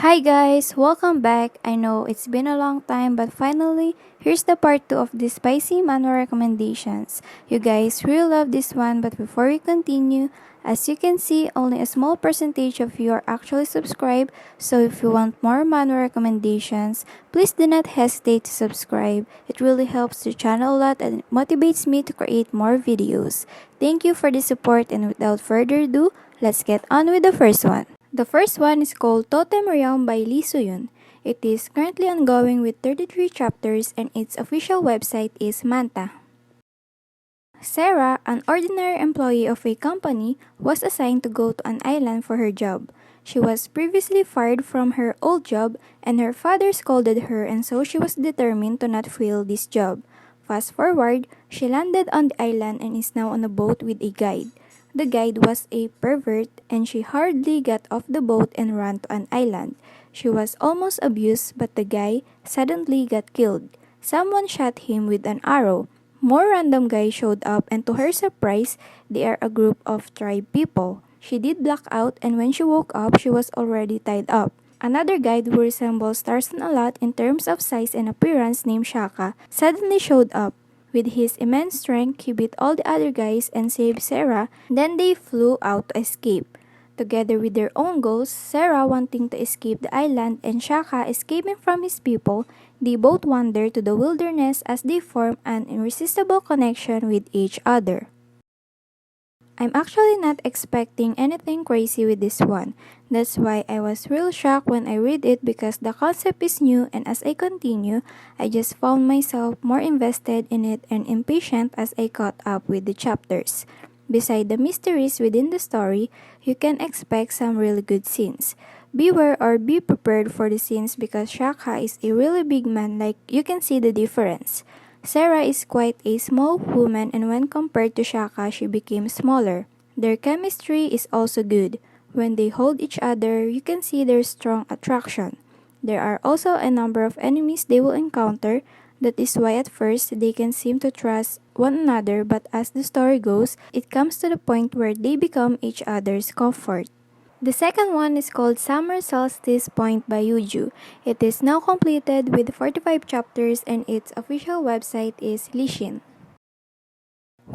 Hi guys, welcome back. I know it's been a long time, but finally, here's the part 2 of the spicy manhwa recommendations. You guys really love this one, but before we continue, as you can see, only a small percentage of you are actually subscribed, so if you want more manhwa recommendations, please do not hesitate to subscribe. It really helps the channel a lot and it motivates me to create more videos. Thank you for the support, and without further ado, let's get on with the first one. The first one is called Totem by Lezhin. It is currently ongoing with 33 chapters and its official website is Manta. Sarah, an ordinary employee of a company, was assigned to go to an island for her job. She was previously fired from her old job and her father scolded her, and so she was determined to not fail this job. Fast forward, she landed on the island and is now on a boat with a guide. The guide was a pervert and she hurriedly got off the boat and ran to an island. She was almost abused, but the guy suddenly got killed. Someone shot him with an arrow. More random guys showed up, and to her surprise, they are a group of tribe people. She did black out, and when she woke up, she was already tied up. Another guide who resembles Tarzan a lot in terms of size and appearance, named Shaka, suddenly showed up. With his immense strength, he beat all the other guys and saved Sarah. Then they flew out to escape. Together with their own goals, Sarah wanting to escape the island and Shaka escaping from his people, they both wander to the wilderness as they form an irresistible connection with each other. I'm actually not expecting anything crazy with this one. That's why I was real shocked when I read it, because the concept is new, and as I continue, I just found myself more invested in it and impatient as I caught up with the chapters. Beside the mysteries within the story, you can expect some really good scenes. Beware or be prepared for the scenes, because Shaka is a really big man, like you can see the difference. Sarah is quite a small woman, and when compared to Shaka, she became smaller. Their chemistry is also good. When they hold each other, you can see their strong attraction. There are also a number of enemies they will encounter. That is why at first they can seem to trust one another, but as the story goes, it comes to the point where they become each other's comfort. The second one is called Summer Solstice by Yuju. It is now completed with 45 chapters and its official website is Lezhin.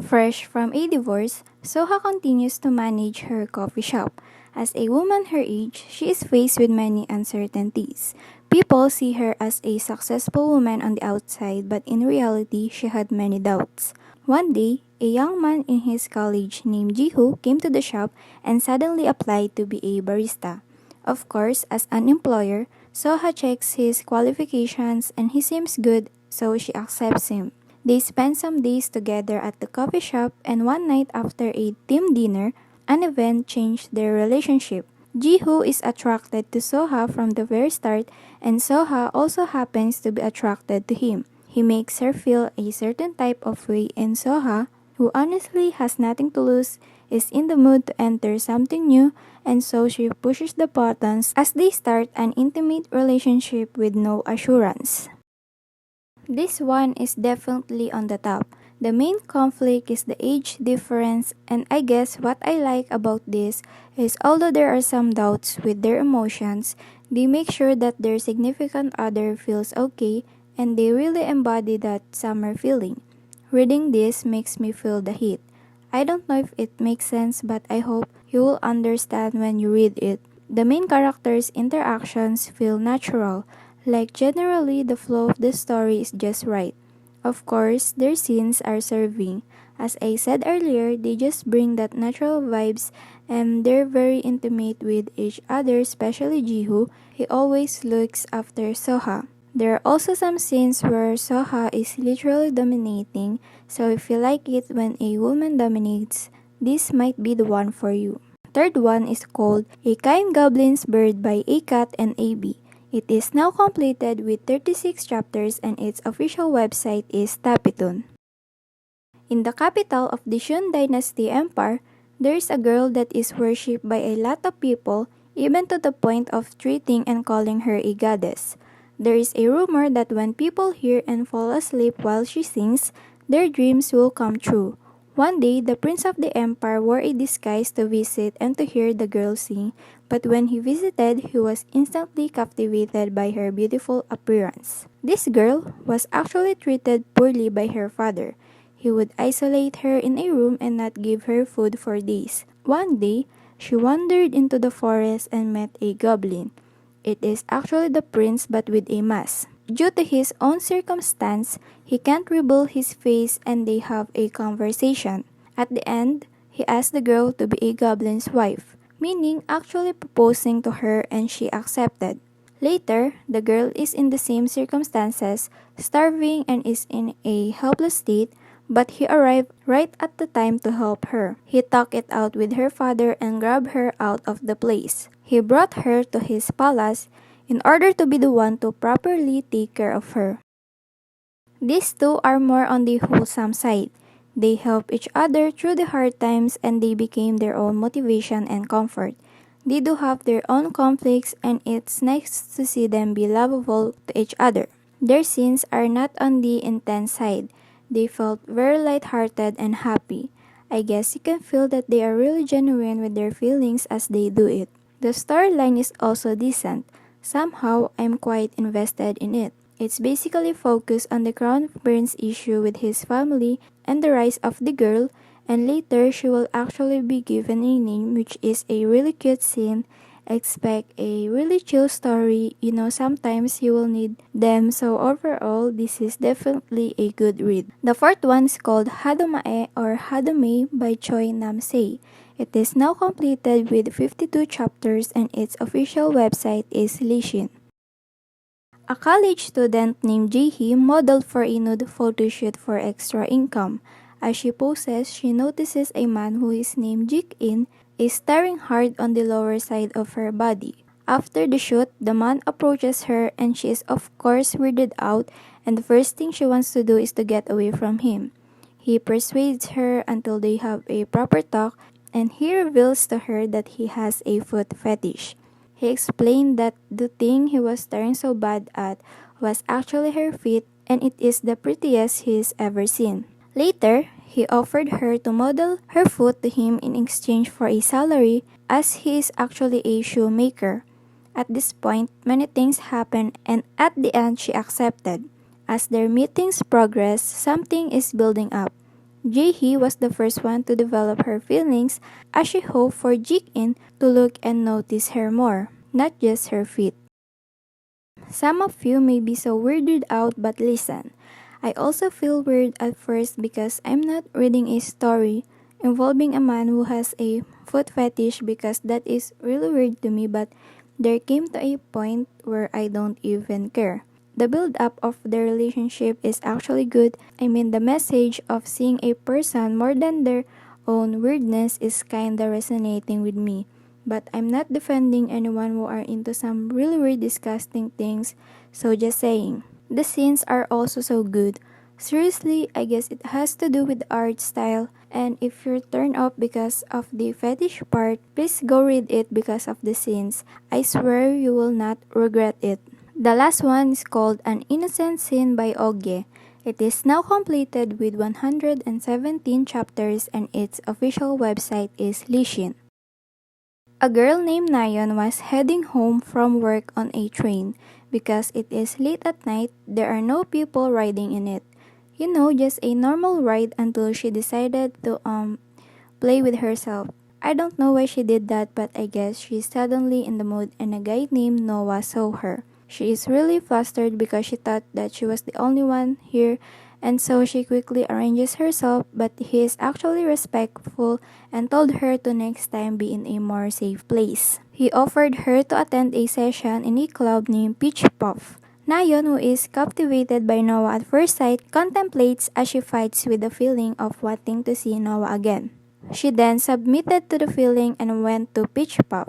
Fresh from a divorce, Soha continues to manage her coffee shop. As a woman her age, she is faced with many uncertainties. People see her as a successful woman on the outside, but in reality, she had many doubts. One day, a young man in his college named Jiho came to the shop and suddenly applied to be a barista. Of course, as an employer, Soha checks his qualifications and he seems good, so she accepts him. They spend some days together at the coffee shop, and one night after a team dinner, an event changed their relationship. Jiho is attracted to Soha from the very start, and Soha also happens to be attracted to him. He makes her feel a certain type of way, and Soha, who honestly has nothing to lose, is in the mood to enter something new, and so she pushes the buttons as they start an intimate relationship with no assurance. This one is definitely on the top. The main conflict is the age difference, and I guess what I like about this is although there are some doubts with their emotions, they make sure that their significant other feels okay, and they really embody that summer feeling. Reading this makes me feel the heat. I don't know if it makes sense, but I hope you will understand when you read it. The main characters' interactions feel natural. Like generally, the flow of the story is just right. Of course, their scenes are serving. As I said earlier, they just bring that natural vibes, and they're very intimate with each other, especially Jiho. He always looks after Soha. There are also some scenes where Soha is literally dominating, so if you like it when a woman dominates, this might be the one for you. Third one is called A Kind Goblin's Bird by A Cat and AB. It is now completed with 36 chapters and its official website is Tapiton. In the capital of the Shun Dynasty Empire, there is a girl that is worshipped by a lot of people, even to the point of treating and calling her a goddess. There is a rumor that when people hear and fall asleep while she sings, their dreams will come true. One day, the prince of the empire wore a disguise to visit and to hear the girl sing, but when he visited, he was instantly captivated by her beautiful appearance. This girl was actually treated poorly by her father. He would isolate her in a room and not give her food for days. One day, she wandered into the forest and met a goblin. It is actually the prince but with a mask. Due to his own circumstance, he can't reveal his face and they have a conversation. At the end, he asks the girl to be a goblin's wife, meaning actually proposing to her and she accepted. Later, the girl is in the same circumstances, starving and is in a helpless state, but he arrived right at the time to help her. He talked it out with her father and grabbed her out of the place. He brought her to his palace in order to be the one to properly take care of her. These two are more on the wholesome side. They help each other through the hard times and they became their own motivation and comfort. They do have their own conflicts and it's nice to see them be lovable to each other. Their scenes are not on the intense side. They felt very lighthearted and happy. I guess you can feel that they are really genuine with their feelings as they do it. The storyline is also decent. Somehow, I'm quite invested in it. It's basically focused on the crown prince issue with his family and the rise of the girl, and later she will actually be given a name, which is a really cute scene. Expect a really chill story, sometimes you will need them, so overall, this is definitely a good read. The fourth one is called Hadomae or Hadomae by Choi Namsei. It is now completed with 52 chapters and its official website is Lezhin. A college student named Jaehee modeled for a nude photo shoot for extra income. As she poses, she notices a man who is named Jik-in is staring hard on the lower side of her body. After the shoot, the man approaches her and she is of course weirded out and the first thing she wants to do is to get away from him. He persuades her until they have a proper talk and he reveals to her that he has a foot fetish. He explained that the thing he was staring so bad at was actually her feet and it is the prettiest he's ever seen. Later, he offered her to model her foot to him in exchange for a salary as he is actually a shoemaker. At this point, many things happened and at the end she accepted. As their meetings progress, something is building up. Jaehee was the first one to develop her feelings as she hoped for Jik-in to look and notice her more, not just her feet. Some of you may be so weirded out but listen. I also feel weird at first because I'm not reading a story involving a man who has a foot fetish because that is really weird to me, but there came to a point where I don't even care. The build-up of their relationship is actually good. I mean, the message of seeing a person more than their own weirdness is kinda resonating with me. But I'm not defending anyone who are into some really weird disgusting things, so just saying. The scenes are also so good. Seriously, I guess it has to do with the art style, and if you're turned off because of the fetish part, please go read it because of the scenes. I swear you will not regret it. The last one is called An Innocent Sin by Ogye. It is now completed with 117 chapters and its official website is Lezhin. A girl named Nayeon was heading home from work on a train. Because it is late at night, there are no people riding in it. Just a normal ride until she decided to play with herself. I don't know why she did that, but I guess she's suddenly in the mood and a guy named Noah saw her. She is really flustered because she thought that she was the only one here and so she quickly arranges herself, but he is actually respectful and told her to next time be in a more safe place. He offered her to attend a session in a club named Peach Puff. Nayeon, who is captivated by Noah at first sight, contemplates as she fights with the feeling of wanting to see Noah again. She then submitted to the feeling and went to Peach Puff.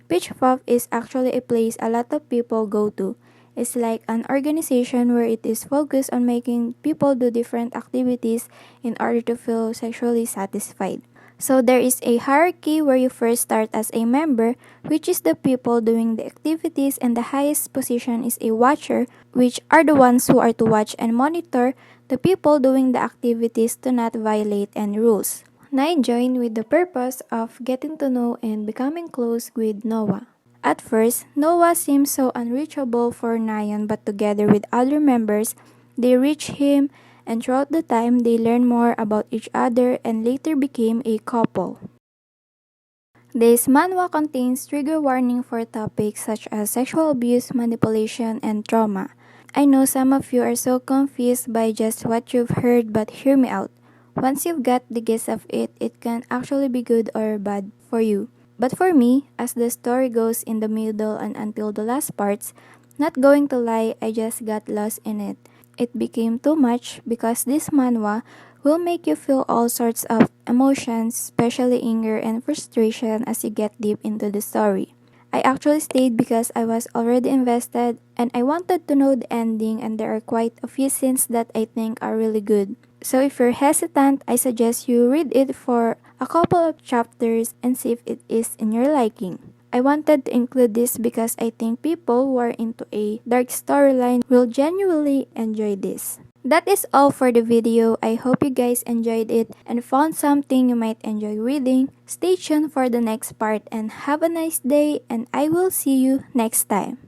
Peach Puff is actually a place a lot of people go to. It's like an organization where it is focused on making people do different activities in order to feel sexually satisfied. So there is a hierarchy where you first start as a member, which is the people doing the activities, and the highest position is a watcher, which are the ones who are to watch and monitor the people doing the activities to not violate any rules. I joined with the purpose of getting to know and becoming close with Noah. At first, Noah seemed so unreachable for Nayan, but together with other members, they reached him, and throughout the time, they learned more about each other and later became a couple. This manhwa contains trigger warning for topics such as sexual abuse, manipulation, and trauma. I know some of you are so confused by just what you've heard, but hear me out. Once you've got the gist of it, it can actually be good or bad for you. But for me, as the story goes in the middle and until the last parts, not going to lie, I just got lost in it. It became too much because this manhwa will make you feel all sorts of emotions, especially anger and frustration as you get deep into the story. I actually stayed because I was already invested and I wanted to know the ending, and there are quite a few scenes that I think are really good. So if you're hesitant, I suggest you read it for a couple of chapters and see if it is in your liking. I wanted to include this because I think people who are into a dark storyline will genuinely enjoy this. That is all for the video. I hope you guys enjoyed it and found something you might enjoy reading. Stay tuned for the next part and have a nice day, and I will see you next time.